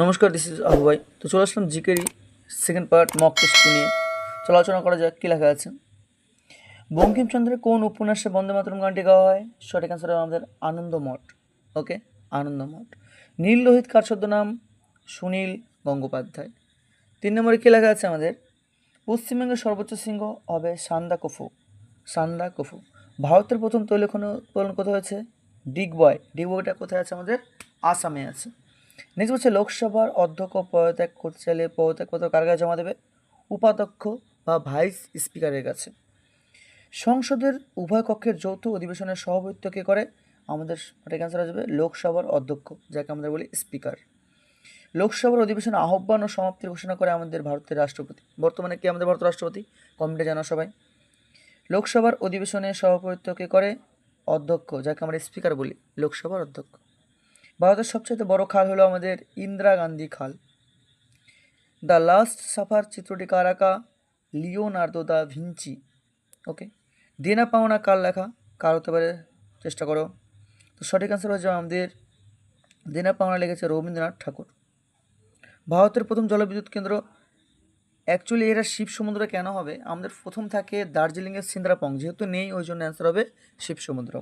নমস্কার, this is Abu ভাই। তো চলে আসলাম জিকেরই সেকেন্ড পার্ট মক টেস্ট নিয়ে। চলো আলোচনা করা যাক কী লেখা আছে। বঙ্কিমচন্দ্রের কোন উপন্যাসে বন্দে মাতরম গানটি গাওয়া হয়? সঠিক অ্যান্সার হবে আমাদের আনন্দমঠ। ওকে, আনন্দমঠ। নীল লোহিত কার ছদ্মনাম? সুনীল গঙ্গোপাধ্যায়। 3 নম্বরে কী লেখা আছে আমাদের? পশ্চিমবঙ্গের সর্বোচ্চ শৃঙ্গ হবে সান্দাকফু। সান্দাকফু। ভারতের প্রথম তৈল খনন উৎপাদন কোথায় হয়েছে? ডিগবয়। ডিগবয়টা কোথায় আছে আমাদের? আসামে আছে। নেক্সট হচ্ছে লোকসভার অধ্যক্ষ পদত্যাগ করতে চাইলে পদত্যাগপত্র কার কাছে জমা দেবে? উপাধ্যক্ষ বা ভাইস স্পিকারের কাছে। সংসদের উভয় কক্ষের যৌথ অধিবেশনের সভাপতিত্ব কে করে? আমাদের সঠিক অ্যান্সার আসবে লোকসভার অধ্যক্ষ, যাকে আমরা বলি স্পিকার। লোকসভার অধিবেশন আহ্বান ও সমাপ্তির ঘোষণা করে আমাদের ভারতের রাষ্ট্রপতি। বর্তমানে কে আমাদের ভারতের রাষ্ট্রপতি? কমেন্টে জানা সবাই। লোকসভার অধিবেশনে সভাপতিত্ব কে করে? অধ্যক্ষ, যাকে আমরা স্পিকার বলি, লোকসভার অধ্যক্ষ। ভারতের সবচেয়ে বড় খাল হলো আমাদের ইন্দিরা গান্ধী খাল। দ্য লাস্ট সাফার চিত্রটি কার আঁকা? Leonardo da Vinci. ওকে। দেনা পাওনা কার লেখা? কার হতে পারে? চেষ্টা করো। তো সঠিক অ্যান্সার হচ্ছে আমাদের দেনা পাওনা লেগেছে রবীন্দ্রনাথ ঠাকুর। ভারতের প্রথম জলবিদ্যুৎ কেন্দ্র, অ্যাকচুয়ালি এটা শিব সমুদ্র কেন হবে? আমাদের প্রথম থাকে দার্জিলিংয়ের সিন্দ্রাপং, যেহেতু নেই ওই জন্য অ্যান্সার হবে শিব সমুদ্র।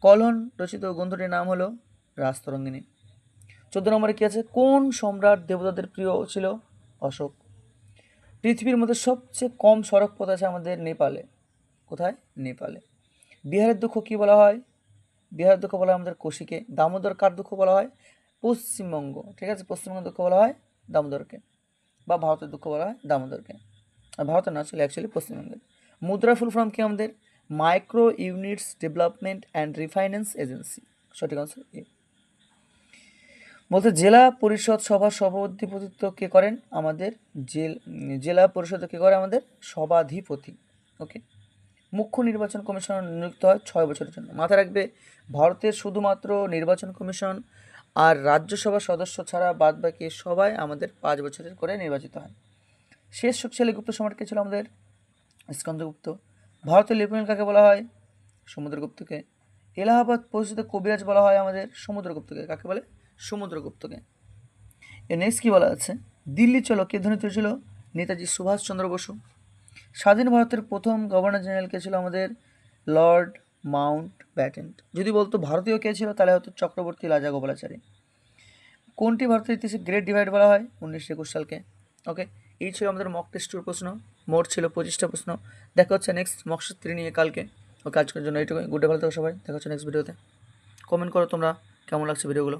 কলহন রচিত গ্রন্থটির নাম হলো রাস্তরঙ্গিনী। 14 নম্বরে কী আছে? কোন সম্রাট দেবতাদের প্রিয় ছিল? অশোক। পৃথিবীর মধ্যে সবচেয়ে কম সড়ক পথ আছে আমাদের নেপালে। কোথায়? নেপালে। বিহারের দুঃখ কী বলা হয়? বিহারের দুঃখ বলা হয় আমাদের কোশিকে। দামোদর কার দুঃখ বলা হয়? পশ্চিমবঙ্গ। ঠিক আছে, পশ্চিমবঙ্গের দুঃখ বলা হয় দামোদরকে, বা ভারতের দুঃখ বলা হয় দামোদরকে। আর ভারতের না, ছিল অ্যাকচুয়ালি পশ্চিমবঙ্গের। মুদ্রা ফুল ফর্ম কি আমাদের? Micro units development and refinance agency. সঠিক আনসার এ। বলতে জেলা পরিষদ সভার সভাধিপতিত্ব কে করেন? আমাদের জেলা পরিষদ কে করে? আমাদের সভাধিপতি। ওকে। মুখ্য নির্বাচন কমিশনার নিযুক্ত হয় 6 বছরের জন্য। মাথায় রাখবে, ভারতের শুধুমাত্র নির্বাচন কমিশন আর রাজ্যসভার সদস্য ছাড়া বাদ বাকি সবাই আমাদের 5 বছরের করে নির্বাচিত হয়। শেষ শক্তিশালী গুপ্ত সম্রাট কে ছিল আমাদের? স্কন্দগুপ্ত। ভারতের লেফটেন্যান্ট কাকে বলা হয়? সমুদ্রগুপ্তকে। এলাহাবাদ পরিচিত কবিরাজ বলা হয় আমাদের সমুদ্রগুপ্তকে। কাকে বলে? সমুদ্রগুপ্তকে। এর নেক্সট কী বলা আছে? দিল্লি চলো কে ধ্বনিত ছিল? নেতাজি সুভাষচন্দ্র বসু। স্বাধীন ভারতের প্রথম গভর্নর জেনারেল কে ছিল আমাদের? Lord Mount Batten. যদি বলতো ভারতীয় কে ছিল, তাহলে হয়তো চক্রবর্তী রাজাগোপালাচারী। কোনটি ভারতের ইতিহাসে গ্রেট ডিভাইড বলা হয়? 1921 সালকে। ওকে, এই ছিল আমাদের মক টেস্টের প্রশ্ন। মোট ছিল 25টা প্রশ্ন। দেখা হচ্ছে নেক্সট মক 3 নিয়ে কালকে। ওকে, আজকের জন্য এইটুকু। গুড ডে, ভালো থাকো সবাই। দেখা হচ্ছে নেক্সট ভিডিওতে। কমেন্ট করো তোমরা কেমন লাগছে ভিডিওগুলো।